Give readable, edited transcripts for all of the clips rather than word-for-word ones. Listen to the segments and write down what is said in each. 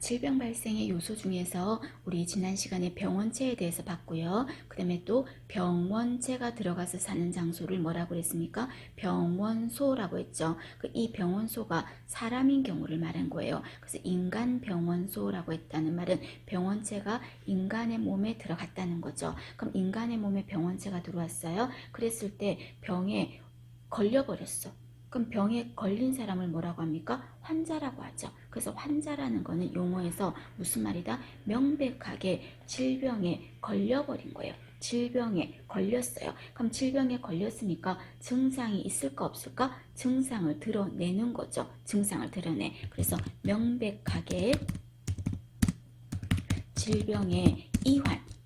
질병 발생의 요소 중에서 우리 지난 시간에 병원체에 대해서 봤고요. 그 다음에 또 병원체가 들어가서 사는 장소를 뭐라고 그랬습니까? 병원소라고 했죠. 이 병원소가 사람인 경우를 말한 거예요. 그래서 인간 병원소라고 했다는 말은 병원체가 인간의 몸에 들어갔다는 거죠. 그럼 인간의 몸에 병원체가 들어왔어요. 그랬을 때 병에 걸려버렸어. 그럼 병에 걸린 사람을 뭐라고 합니까? 환자라고 하죠. 그래서 환자라는 거는 용어에서 무슨 말이다? 명백하게 질병에 걸려버린 거예요. 질병에 걸렸어요. 그럼 질병에 걸렸으니까 증상이 있을까 없을까? 증상을 드러내는 거죠. 증상을 드러내. 그래서 명백하게 질병에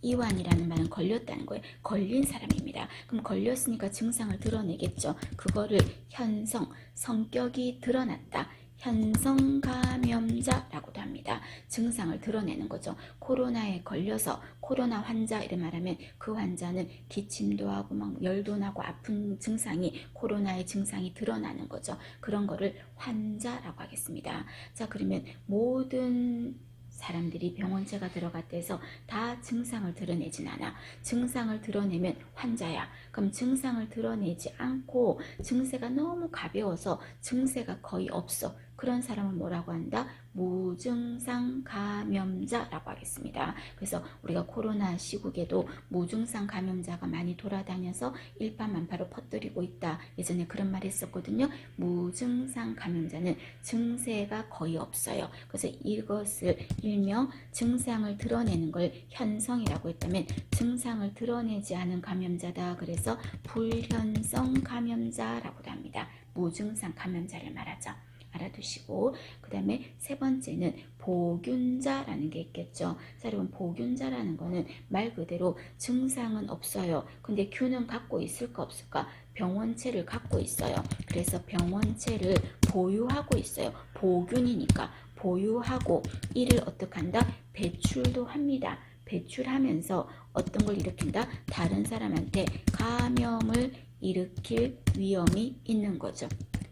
이환이라는 말은 걸렸다는 거예요. 걸린 사람입니다. 그럼 걸렸으니까 증상을 드러내겠죠. 그거를 현성, 성격이 드러났다. 현성 감염자라고도 합니다. 증상을 드러내는 거죠. 코로나에 걸려서 코로나 환자 이런 말하면 그 환자는 기침도 하고 막 열도 나고 아픈 증상이 코로나의 증상이 드러나는 거죠. 그런 거를 환자라고 하겠습니다. 자, 그러면 모든 사람들이 병원체가 들어갔다 해서 다 증상을 드러내진 않아. 증상을 드러내면 환자야. 그럼 증상을 드러내지 않고 증세가 너무 가벼워서 증세가 거의 없어. 그런 사람을 뭐라고 한다? 무증상 감염자라고 하겠습니다. 그래서 우리가 코로나 시국에도 무증상 감염자가 많이 돌아다녀서 일파만파로 퍼뜨리고 있다. 예전에 그런 말 했었거든요. 무증상 감염자는 증세가 거의 없어요. 그래서 이것을 일명 증상을 드러내는 걸 현성이라고 했다면 증상을 드러내지 않은 감염자다. 그래서 불현성 감염자라고도 합니다. 무증상 감염자를 말하죠. 알아두시고, 그 다음에 세 번째는 보균자라는 게 있겠죠. 자, 여러분, 보균자라는 거는 말 그대로 증상은 없어요. 근데 균은 갖고 있을까 없을까? 병원체를 갖고 있어요. 그래서 병원체를 보유하고 있어요. 보균이니까 보유하고 이를 어떻게 한다? 배출도 합니다. 배출하면서 어떤 걸 일으킨다? 다른 사람한테 감염을 일으킬 위험이 있는 거죠.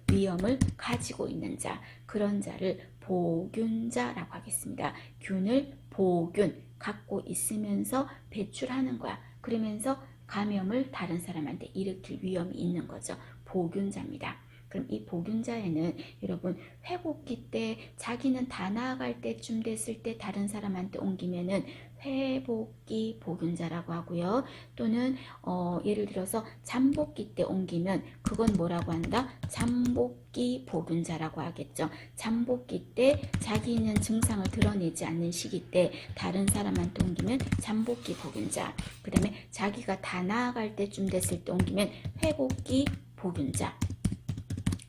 위험을 가지고 있는 자, 그런 자를 보균자라고 하겠습니다. 균을 보균, 갖고 있으면서 배출하는 거야. 그러면서 감염을 다른 사람한테 일으킬 위험이 있는 거죠. 보균자입니다. 그럼 이 보균자에는 여러분 회복기 때 자기는 다 나아갈 때쯤 됐을 때 다른 사람한테 옮기면은 회복기 보균자라고 하고요. 또는 예를 들어서 잠복기 때 옮기면 그건 뭐라고 한다? 잠복기 보균자라고 하겠죠. 잠복기 때 자기는 증상을 드러내지 않는 시기 때 다른 사람한테 옮기면 잠복기 보균자. 그 다음에 자기가 다 나아갈 때쯤 됐을 때 옮기면 회복기 보균자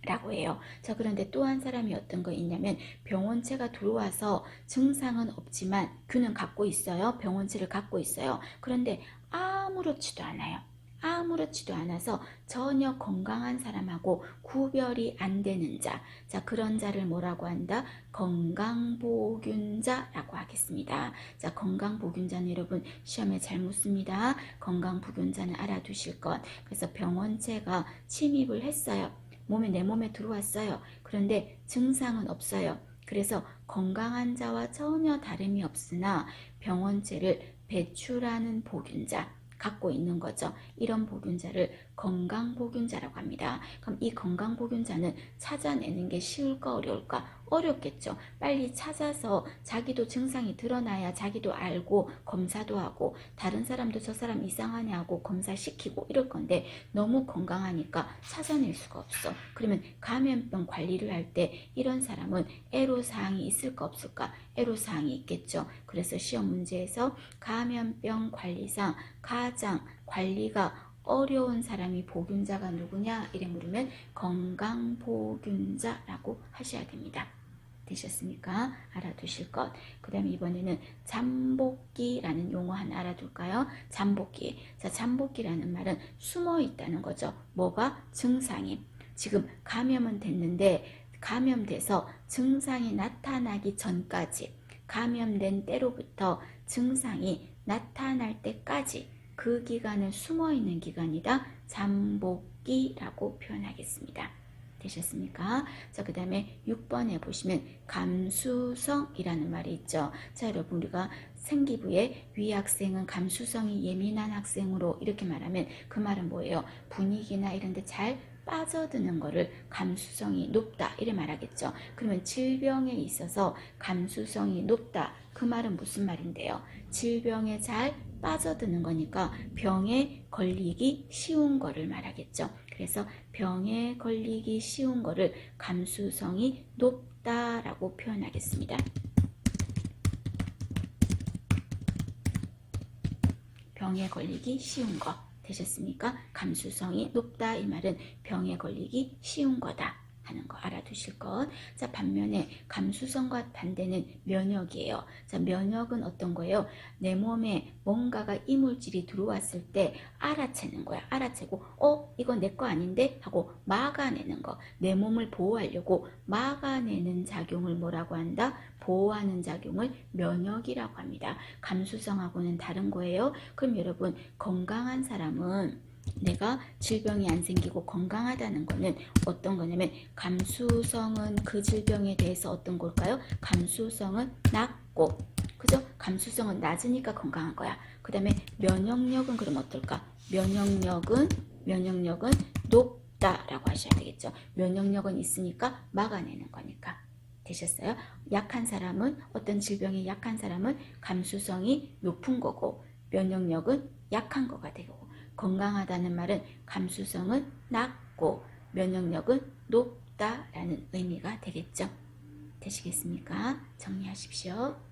라고 해요. 자, 그런데 또 한 사람이 어떤 거 있냐면 병원체가 들어와서 증상은 없지만 균은 갖고 있어요. 병원체를 갖고 있어요. 그런데 아무렇지도 않아요. 아무렇지도 않아서 전혀 건강한 사람하고 구별이 안 되는 자. 자, 그런 자를 뭐라고 한다? 건강보균자라고 하겠습니다. 자, 건강보균자는 여러분 시험에 잘 묻습니다. 건강보균자는 알아두실 것. 그래서 병원체가 침입을 했어요. 내 몸에 들어왔어요. 그런데 증상은 없어요. 그래서 건강한 자와 전혀 다름이 없으나 병원체를 배출하는 보균자, 갖고 있는 거죠. 이런 보균자를 건강보균자라고 합니다. 그럼 이 건강보균자는 찾아내는 게 쉬울까 어려울까? 어렵겠죠. 빨리 찾아서 자기도 증상이 드러나야 자기도 알고 검사도 하고 다른 사람도 저 사람 이상하냐 하고 검사시키고 이럴 건데 너무 건강하니까 찾아낼 수가 없어. 그러면 감염병 관리를 할 때 이런 사람은 애로사항이 있을까 없을까? 애로사항이 있겠죠. 그래서 시험 문제에서 감염병 관리상 가장 관리가 어려운 사람이 보균자가 누구냐 이래 물으면 건강보균자라고 하셔야 됩니다. 되셨습니까? 알아두실 것. 그 다음에 이번에는 잠복기라는 용어 하나 알아둘까요? 잠복기. 자, 잠복기라는 말은 숨어 있다는 거죠. 뭐가? 증상이. 지금 감염은 됐는데 감염돼서 증상이 나타나기 전까지 감염된 때로부터 증상이 나타날 때까지 그 기간을 숨어 있는 기간이다. 잠복기라고 표현하겠습니다. 되셨습니까? 자, 그 다음에 6번에 보시면 감수성이라는 말이 있죠. 자, 여러분, 우리가 생기부에 위 학생은 감수성이 예민한 학생으로 이렇게 말하면 그 말은 뭐예요? 분위기나 이런 데 잘 빠져드는 거를 감수성이 높다 이래 말하겠죠. 그러면 질병에 있어서 감수성이 높다, 그 말은 무슨 말인데요? 질병에 잘 빠져드는 거니까 병에 걸리기 쉬운 거를 말하겠죠. 그래서 병에 걸리기 쉬운 거를 감수성이 높다라고 표현하겠습니다. 병에 걸리기 쉬운 거 되셨습니까? 감수성이 높다 이 말은 병에 걸리기 쉬운 거다 하는 거 알아두실 것. 자, 반면에 감수성과 반대는 면역이에요. 자, 면역은 어떤 거예요? 내 몸에 뭔가가 이물질이 들어왔을 때 알아채는 거야. 알아채고 이건 내 거 아닌데 하고 막아내는 거. 내 몸을 보호하려고 막아내는 작용을 뭐라고 한다? 보호하는 작용을 면역이라고 합니다. 감수성하고는 다른 거예요. 그럼 여러분, 건강한 사람은 내가 질병이 안 생기고 건강하다는 거는 어떤 거냐면, 감수성은 그 질병에 대해서 어떤 걸까요? 감수성은 낮고, 그죠? 감수성은 낮으니까 건강한 거야. 그 다음에 면역력은 그럼 어떨까? 면역력은 높다라고 하셔야 되겠죠. 면역력은 있으니까 막아내는 거니까. 되셨어요? 약한 사람은, 어떤 질병이 약한 사람은 감수성이 높은 거고 면역력은 약한 거가 되고, 건강하다는 말은 감수성은 낮고 면역력은 높다라는 의미가 되겠죠. 되시겠습니까? 정리하십시오.